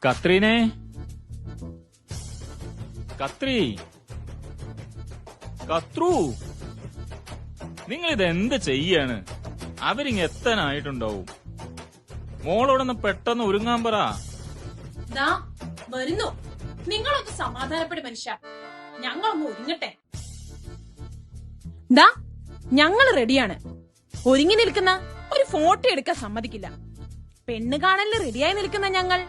കത്രീനെ, കത്രീ, കത്രൂ, നിങ്ങൾ ഇതെന്ത് ചെയ്യാണ്? അവരിങ് എത്താനായിട്ടുണ്ടാവും. മോളോടൊന്ന് പെട്ടെന്ന് ഒരുങ്ങാൻ പറ. വരുന്നു. നിങ്ങളൊന്ന് സമാധാനപ്പെടും മനുഷ്യ. ഞങ്ങളൊന്ന് ഒരുങ്ങട്ടെ. ഞങ്ങൾ റെഡിയാണ്. ഒരുങ്ങി നിൽക്കുന്ന ഒരു ഫോട്ടോ എടുക്കാൻ സമ്മതിക്കില്ല. പെണ്ണ് കാണലിന് റെഡിയായി നിൽക്കുന്ന ഞങ്ങൾ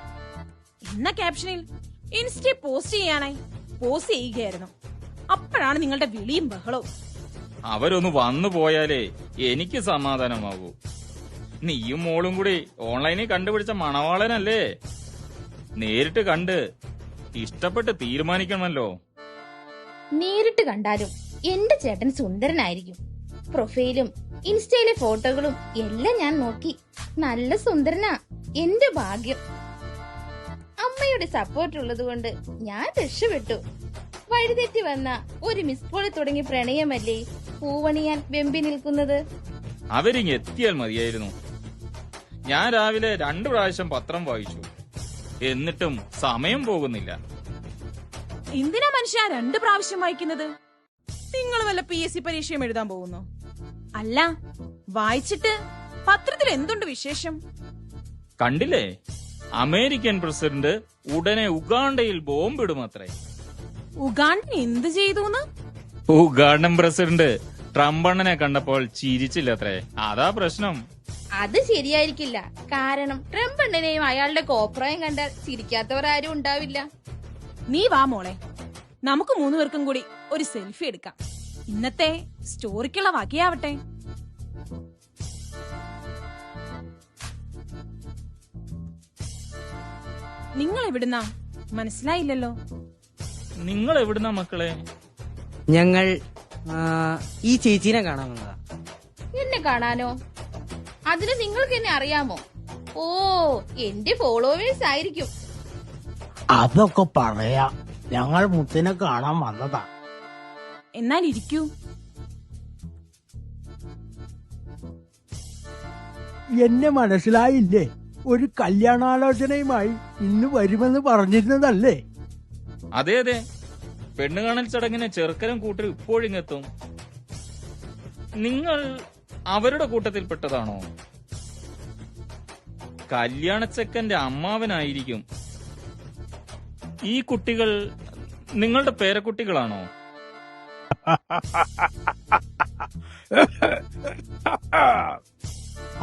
എന്ന ക്യാപ്ഷനിൽ ഇൻസ്റ്റ പോസ്റ്റ് ചെയ്യാനായി പോസ്റ്റ് ചെയ്യുകയായിരുന്നു. അപ്പോഴാണ് നിങ്ങളുടെ വിളിയും ബഹളവും. അവരൊന്ന് വന്നു പോയാലേ എനിക്ക് സമാധാനമാകൂ. നീയും മോളും കൂടി ഓൺലൈനിൽ കണ്ടുപിടിച്ച മണവാളനല്ലേ? നേരിട്ട് കണ്ട് ഇഷ്ടപ്പെട്ട് തീരുമാനിക്കണമല്ലോ. നേരിട്ട് കണ്ടാലും എന്റെ ചേട്ടൻ സുന്ദരനായിരിക്കും. പ്രൊഫൈലും ഇൻസ്റ്റയിലെ ഫോട്ടോകളും എല്ലാം ഞാൻ നോക്കി. നല്ല സുന്ദരനാ. എന്റെ ഭാഗ്യം. അമ്മയുടെ സപ്പോർട്ട് ഉള്ളത് കൊണ്ട് ഞാൻ രക്ഷപ്പെട്ടു. വഴിതെറ്റി വന്ന ഒരു മിസ് കോളിൽ തുടങ്ങി പ്രണയമല്ലേ പൂവണിയാൻ വെമ്പി നിൽക്കുന്നത്. അവരിങ് എത്തിയാൽ മതിയായിരുന്നു. ഞാൻ രാവിലെ 2 പ്രാവശ്യം പത്രം വായിച്ചു. എന്നിട്ടും സമയം പോകുന്നില്ല. എന്തിനാ മനുഷ്യ 2 പ്രാവശ്യം വായിക്കുന്നത്? നിങ്ങൾ വല്ല PSC പരീക്ഷയും എഴുതാൻ പോകുന്നു? അല്ല, വായിച്ചിട്ട് പത്രത്തിൽ എന്തുണ്ട് വിശേഷം? കണ്ടില്ലേ, അമേരിക്കൻ പ്രസിഡന്റ് ഉടനെ ഉഗാണ്ടയിൽ ബോംബിടുമത്രേ. ഉഗാണ്ടൻ എന്ത് ചെയ്തൂന്ന്? ഉഗാണ്ടൻ പ്രസിഡന്റ് ട്രംപണ്ണനെ കണ്ടപ്പോൾ ചിരിച്ചില്ലത്രേ. അതാ പ്രശ്നം. അത് ശരിയായിരിക്കില്ല. കാരണം ട്രംപ് അണ്ണനെയും അയാളുടെ കോപ്രായം കണ്ടാൽ ചിരിക്കാത്തവർ ആരും ഉണ്ടാവില്ല. നീ വാ മോളെ, നമുക്ക് 3 പേർക്കും കൂടി ഒരു സെൽഫി എടുക്കാം. ഇന്നത്തെ സ്റ്റോറിക്കുള്ള വകയാവട്ടെ. നിങ്ങൾ എവിടുന്നാ? മനസ്സിലായില്ലല്ലോ. നിങ്ങൾ എവിടുന്നാ മക്കളെ? ഞങ്ങൾ ഈ ചേച്ചീനെ കാണാൻ വന്നതാ. എന്നെ കാണാനോ? അതിന് നിങ്ങൾക്ക് എന്നെ അറിയാമോ? ഓ, എന്റെ ഫോളോവേഴ്സ് ആയിരിക്കും. അതൊക്കെ പറയാം. ഞങ്ങൾ മുത്തിനെ കാണാൻ വന്നതാ. എന്നാൽ ഇരിക്കൂ. എന്നെ മനസ്സിലായില്ലേ? ഒരു കല്യാണാലോചനയുമായി ഇന്ന് വരുമെന്ന് പറഞ്ഞിരുന്നതല്ലേ? അതെ അതെ, പെണ്ണ് കാണൽ ചടങ്ങിന് ചെറുക്കനും കൂട്ടരും ഇപ്പോഴിങ്ങെത്തും. നിങ്ങൾ അവരുടെ കൂട്ടത്തിൽപ്പെട്ടതാണോ? കല്യാണച്ചക്കന്റെ അമ്മാവനായിരിക്കും. ഈ കുട്ടികൾ നിങ്ങളുടെ പേരക്കുട്ടികളാണോ?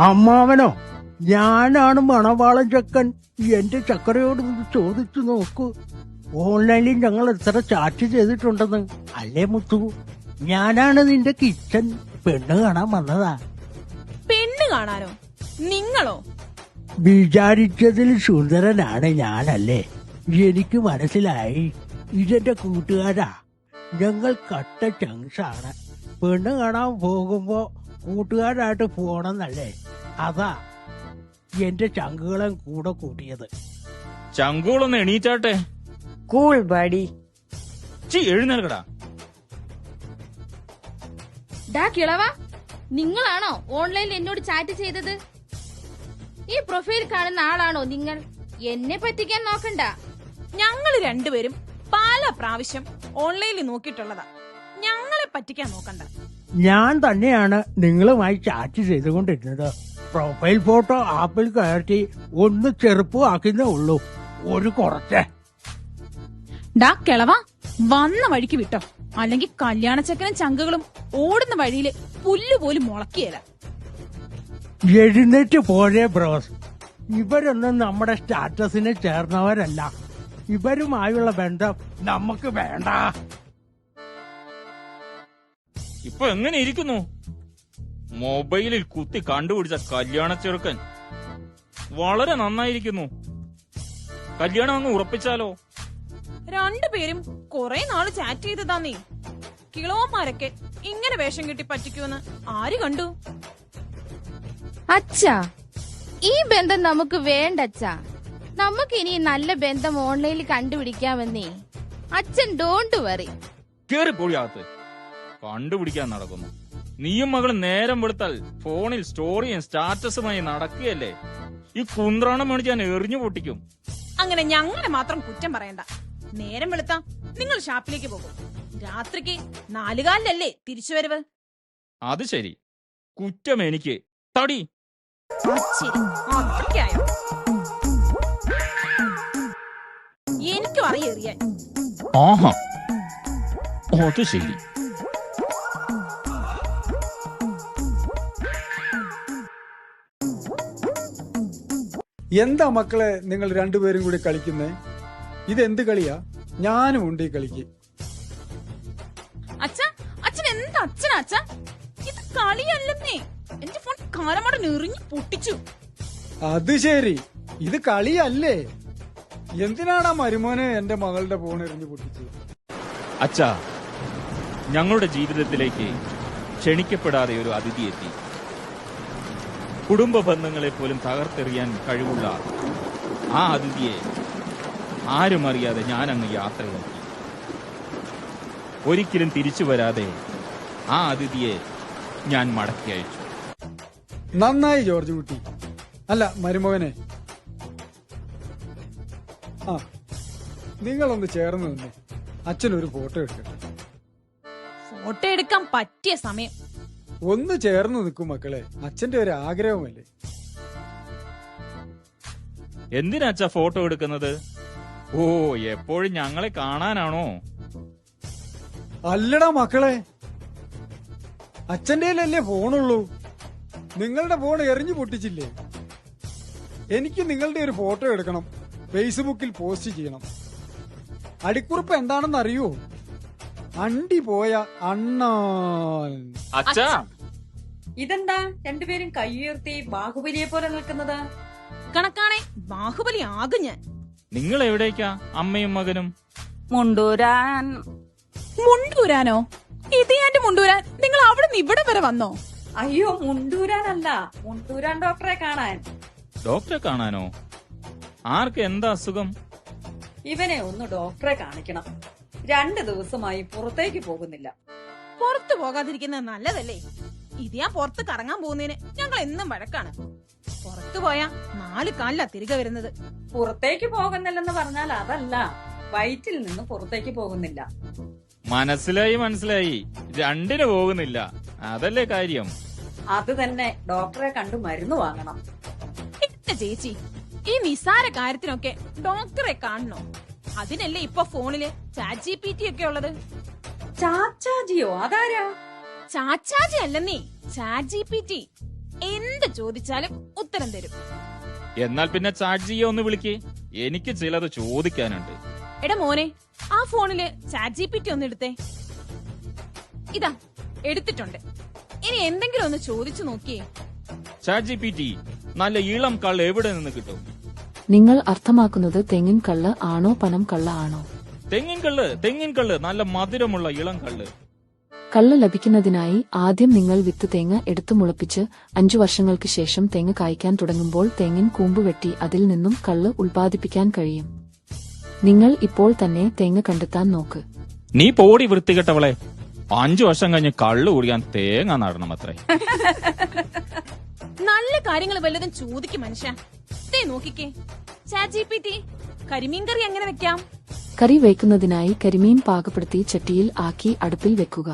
അമ്മാവനോ? ഞാനാണ് മണവാളൻ ചക്കൻ. എന്റെ ചക്കരയോട് ചോദിച്ചു നോക്കൂ. ഓൺലൈനിൽ ഞങ്ങൾ എത്ര ചാറ്റ് ചെയ്തിട്ടുണ്ടെന്ന്. അല്ലേ മുത്തു? ഞാനാണ് നിന്റെ കിച്ചൻ. പെണ്ണ് കാണാൻ വന്നതാ. പെണ്ണ് കാണാനോ? നിങ്ങളോ? വിചാരിച്ചതിൽ സുന്ദരനാണ് ഞാനല്ലേ? എനിക്ക് മനസ്സിലായി. ഇതെന്റെ കൂട്ടുകാരാ. ഞങ്ങൾ കട്ട ചങ്സാണ്. പെണ്ണ് കാണാൻ പോകുമ്പോ കൂട്ടുകാരായിട്ട് പോണെന്നല്ലേ? അതാ എന്റെ ചങ്കുകളെ കൂടെ കൂട്ടിയത്. ചങ്കുകളൊന്ന് എണീറ്റാട്ടെ. Cool buddy. എഴുന്നേൽക്കടാ. ഡാ കിളവ, നിങ്ങളാണോ ഓൺലൈനിൽ എന്നോട് ചാറ്റ് ചെയ്തത്? ഈ പ്രൊഫൈൽ കാണുന്ന ആളാണോ നിങ്ങൾ? എന്നെ പറ്റിക്കാൻ നോക്കണ്ട. ഞങ്ങൾ 2 പേരും പല പ്രാവശ്യം ഓൺലൈനിൽ നോക്കിയിട്ടുള്ളതാ. ഞങ്ങളെ പറ്റിക്കാൻ നോക്കണ്ട. ഞാൻ തന്നെയാണ് നിങ്ങളുമായി ചാറ്റ് ചെയ്തുകൊണ്ടിരുന്നത്. പ്രൊഫൈൽ ഫോട്ടോ ആപ്പിൽ കയറ്റി ഒന്ന് ചെറുപ്പമാക്കുന്നേ ഉള്ളൂ. ഒരു കുറച്ച്. ഡാ കിളവ, വന്ന വഴിക്ക് വിട്ടോ. അല്ലെങ്കിൽ കല്യാണച്ചക്കനും ചങ്കുകളും ഓടുന്ന വഴിയില് പുല്ലുപോലും മുളക്കിയല്ല. എഴുന്നേറ്റ് പോരെ ബ്രോസ്. ഇവരൊന്നും നമ്മുടെ സ്റ്റാറ്റസിന് ചേർന്നവരല്ല. ഇവരുമായുള്ള ബന്ധം നമുക്ക് വേണ്ട. ഇപ്പൊ എങ്ങനെ ഇരിക്കുന്നു? മൊബൈലിൽ കുത്തി കണ്ടുപിടിച്ച കല്യാണ ചെറുക്കൻ വളരെ നന്നായിരിക്കുന്നു. കല്യാണം അങ്ങ് ഉറപ്പിച്ചാലോ? 2 പേരും കുറെ നാള് ചാറ്റ് ചെയ്തതാന്നേ. കിളവന്മാരൊക്കെ ഇങ്ങനെ വേഷം കെട്ടി പറ്റിക്കുമെന്ന് ആര് കണ്ടു? അച്ഛാ, ഈ ബന്ധം നമുക്ക് വേണ്ട അച്ഛാ. നമുക്കിനി നല്ല ബന്ധം ഓൺലൈനിൽ കണ്ടുപിടിക്കാമെന്നേ. അച്ഛൻ ഡോണ്ട് വറി. കേറിപ്പോഴിയകത്ത്. കണ്ടുപിടിക്കാൻ നടക്കുന്നു. നീയും മകളും നേരം വെളുത്താൽ ഫോണിൽ സ്റ്റോറിയും സ്റ്റാറ്റസുമായി നടക്കുകയല്ലേ. ഈ കുന്ത്രാണം മേടിച്ച് ഞാൻ എറിഞ്ഞു പൊട്ടിക്കും. അങ്ങനെ ഞങ്ങളെ മാത്രം കുറ്റം പറയണ്ട. നേരം വെളുത്താ നിങ്ങൾ ഷാപ്പിലേക്ക് പോകും. രാത്രിക്ക് 4 കാലിലല്ലേ തിരിച്ചുവരവ്. അത് ശരി, കുറ്റം എനിക്ക്. തടി. ശരി, അത്രയ്ക്കായോ? എനിക്കും അറിയാൻ. ആഹാ, അത് ശരി. എന്താ മക്കളെ നിങ്ങൾ രണ്ടുപേരും കൂടി കളിക്കുന്നേ? ഇതെന്ത് കളിയാ? ഞാനും ഉണ്ട് ഈ കളിക്ക്. അച്ഛൻ എന്താ അച്ഛനാ? ഇത് കളിയല്ലെന്നേ. എന്റെ ഫോൺ കാലമട എറിഞ്ഞു പൊട്ടിച്ചു. അത് ശരി, ഇത് കളിയല്ലേ? എന്തിനാണ് ആ മരുമോനെ എന്റെ മകളുടെ ഫോൺ എറിഞ്ഞു പൊട്ടിച്ചത്? അച്ഛാ, ഞങ്ങളുടെ ജീവിതത്തിലേക്ക് ക്ഷണിക്കപ്പെടാതെ ഒരു അതിഥി എത്തി. കുടുംബ ബന്ധങ്ങളെ പോലും തകർത്തെറിയാൻ കഴിവുള്ള ആ അതിഥിയെ ആരും അറിയാതെ ഞാനങ്ങ് യാത്രയാക്കി. ഒരിക്കലും തിരിച്ചു വരാതെ ആ അതിഥിയെ ഞാൻ മടക്കി അയച്ചു. നന്നായി ജോർജ് കുട്ടി. അല്ല മരുമകനെ, ആ നിങ്ങളൊന്ന് ചേർന്ന് നിന്നേ, അച്ഛനൊരു ഫോട്ടോ എടുക്കട്ടെ. ഫോട്ടോ എടുക്കാൻ പറ്റിയ സമയം. ഒന്ന് ചേർന്ന് നിൽക്കും മക്കളെ, അച്ഛന്റെ ഒരു ആഗ്രഹമല്ലേ. എന്തിനാ അച്ഛാ ഫോട്ടോ എടുക്കുന്നത്? ഓ, എപ്പോഴും ഞങ്ങളെ കാണാനാണോ? അല്ലടാ മക്കളെ, അച്ഛന്റെ കയ്യിലല്ലേ ഫോണുള്ളൂ. നിങ്ങളുടെ ഫോൺ എറിഞ്ഞു പൊട്ടിച്ചില്ലേ? എനിക്ക് നിങ്ങളുടെ ഒരു ഫോട്ടോ എടുക്കണം, ഫേസ്ബുക്കിൽ പോസ്റ്റ് ചെയ്യണം. അടിക്കുറിപ്പ് എന്താണെന്ന് അറിയോ? അണ്ടി പോയ അണ്ണാൻ. അച്ഛാ, ഇതെന്താ രണ്ടുപേരും കൈയുയർത്തി ബാഹുബലിയെ പോലെ നിൽക്കുന്നത്? കണക്കാണെ ബാഹുബലി ആകും ഞാൻ. നിങ്ങൾ എവിടേക്കാ അമ്മയും മകനും? മുണ്ടൂരാൻ. മുണ്ടൂരാനോ? ഇത് എന്റെ മുണ്ടൂരാൻ. നിങ്ങൾ അവിടെ നിന്ന് ഇവിടെ വരെ വന്നോ? അയ്യോ, മുണ്ടൂരാനല്ല, മുണ്ടൂരാൻ ഡോക്ടറെ കാണാൻ. ഡോക്ടറെ കാണാനോ? ആർക്ക് എന്താ അസുഖം? ഇവനെ ഒന്ന് ഡോക്ടറെ കാണിക്കണം. 2 ദിവസമായി പുറത്തേക്ക് പോകുന്നില്ല. പുറത്തു പോകാതിരിക്കുന്നത് നല്ലതല്ലേ? ഇത് ഞാൻ പുറത്ത് കറങ്ങാൻ പോകുന്നതിന് ഞങ്ങൾ എന്നും വഴക്കാണ്. പുറത്തു പോയാ 4 കാലിലാ തിരികെ വരുന്നത്. പുറത്തേക്ക് പോകുന്നില്ലെന്ന് പറഞ്ഞാൽ അതല്ല, വയറ്റിൽ നിന്ന് പുറത്തേക്ക് പോകുന്നില്ല. മനസ്സിലായി. 2 പോകുന്നില്ല, അതല്ലേ കാര്യം. അത് തന്നെ, ഡോക്ടറെ കണ്ടു മരുന്ന് വാങ്ങണം. എന്റെ ചേച്ചി, ഈ നിസാര കാര്യത്തിനൊക്കെ ഡോക്ടറെ കാണണോ? അതിനല്ലേ ഇപ്പൊ ഫോണില് ChatGPT ഒക്കെ ഉള്ളത്. ചാച്ചാജിയോ? അതാരാ? ചാച്ചാജി അല്ലെന്നേ, ChatGPT. എന്ത് ചോദിച്ചാലും ഉത്തരം തരും. എന്നാൽ പിന്നെ ചാറ്റ്ജിയെ ഒന്ന് വിളിക്കേ, എനിക്ക് ചിലത് ചോദിക്കാനുണ്ട്. എടാ മോനെ, ആ ഫോണില് ChatGPT ഒന്ന് എടുത്തേ. ഇതാ എടുത്തിട്ടുണ്ട്. ഇനി എന്തെങ്കിലും ഒന്ന് ചോദിച്ചു നോക്കിയേ. ChatGPT, നല്ല ഇളം കള്ള് എവിടെ നിന്ന് കിട്ടും? നിങ്ങൾ അർത്ഥമാക്കുന്നത് തെങ്ങിൻ കള്ള് ആണോ പനം കള്ള ആണോ? തെങ്ങിൻ കള്ള്, നല്ല മധുരമുള്ള ഇളം കള്ള്. കള്ള് ലഭിക്കുന്നതിനായി ആദ്യം നിങ്ങൾ വിത്ത് തേങ്ങ എടുത്തു മുളപ്പിച്ച് 5 വർഷങ്ങൾക്ക് ശേഷം തേങ്ങ കായ്ക്കാൻ തുടങ്ങുമ്പോൾ തെങ്ങിൻ കൂമ്പ് വെട്ടി അതിൽ നിന്നും കള്ള് ഉൽപ്പാദിപ്പിക്കാൻ കഴിയും. നിങ്ങൾ ഇപ്പോൾ തന്നെ തേങ്ങ കണ്ടെത്താൻ നോക്ക്. നീ പോടി വൃത്തികെട്ടവളെ. 5 വർഷം കഴിഞ്ഞ് കള്ള് കുടിക്കാൻ തേങ്ങ നടണം അത്രേ. നല്ല കാര്യങ്ങൾ വല്ലതും ചോദിക്കും മനുഷ്യ. നോക്കിക്കേ, ChatGPT, കരിമീൻ കറി എങ്ങനെ വെക്കാം? കറി വയ്ക്കുന്നതിനായി കരിമീൻ പാകപ്പെടുത്തി ചട്ടിയിൽ ആക്കി അടുപ്പിൽ വെക്കുക.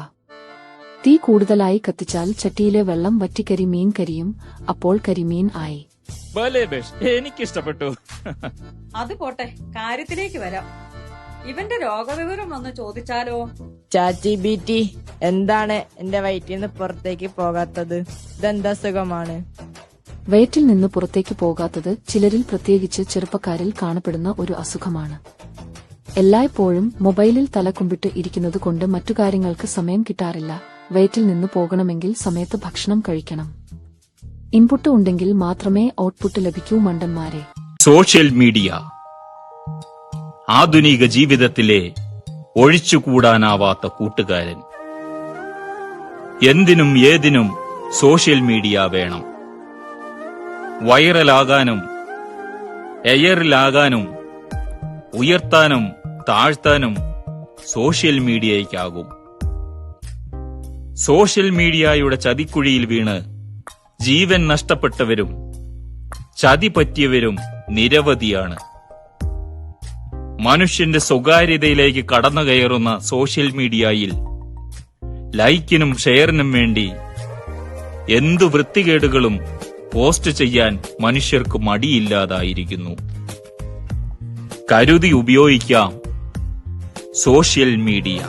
തീ കൂടുതലായി കത്തിച്ചാൽ ചട്ടിയിലെ വെള്ളം വറ്റി കരിമീൻ കരിയും. അപ്പോൾ കരിമീൻ ആയി. ഭലേ ബേഷ്, എനിക്കിഷ്ടപ്പെട്ടു. അത് പോട്ടെ, കാര്യത്തിലേക്ക് വരാം. ഇവന്റെ രോഗവിവരം ഒന്ന് ചോദിച്ചാലോ? ChatGPT, എന്താണ് എന്റെ വയറ്റിൽ നിന്ന് പുറത്തേക്ക് പോകാത്തത്? ഇതെന്താ സുഖമാണ്? വയറ്റിൽ നിന്ന് പുറത്തേക്ക് പോകാത്തത് ചിലരിൽ, പ്രത്യേകിച്ച് ചെറുപ്പക്കാരിൽ കാണപ്പെടുന്ന ഒരു അസുഖമാണ്. എല്ലായ്പ്പോഴും മൊബൈലിൽ തല കുമ്പിട്ട് ഇരിക്കുന്നത് കൊണ്ട് മറ്റു കാര്യങ്ങൾക്ക് സമയം കിട്ടാറില്ല. വയറ്റിൽ നിന്ന് പോകണമെങ്കിൽ സമയത്ത് ഭക്ഷണം കഴിക്കണം. ഇൻപുട്ട് ഉണ്ടെങ്കിൽ മാത്രമേ ഔട്ട്പുട്ട് ലഭിക്കൂ മണ്ടന്മാരെ. സോഷ്യൽ മീഡിയ ആധുനിക ജീവിതത്തിലെ ഒഴിച്ചുകൂടാനാവാത്ത കൂട്ടുകാരൻ. എന്തിനും ഏതിനും സോഷ്യൽ മീഡിയ വേണം. വൈറലാകാനും എയറിലാകാനും ഉയർത്താനും താഴ്ത്താനും സോഷ്യൽ മീഡിയയ്ക്കാകും. സോഷ്യൽ മീഡിയയുടെ ചതിക്കുഴിയിൽ വീണ് ജീവൻ നഷ്ടപ്പെട്ടവരും ചതി പറ്റിയവരും നിരവധിയാണ്. മനുഷ്യന്റെ സ്വകാര്യതയിലേക്ക് കടന്നു കയറുന്ന സോഷ്യൽ മീഡിയയിൽ ലൈക്കിനും ഷെയറിനും വേണ്ടി എന്തു വൃത്തികേടുകളും പോസ്റ്റ് ചെയ്യാൻ മനുഷ്യർക്ക് മടിയില്ലാതായിരിക്കുന്നു. കരുതി ഉപയോഗിക്കാം സോഷ്യൽ മീഡിയ.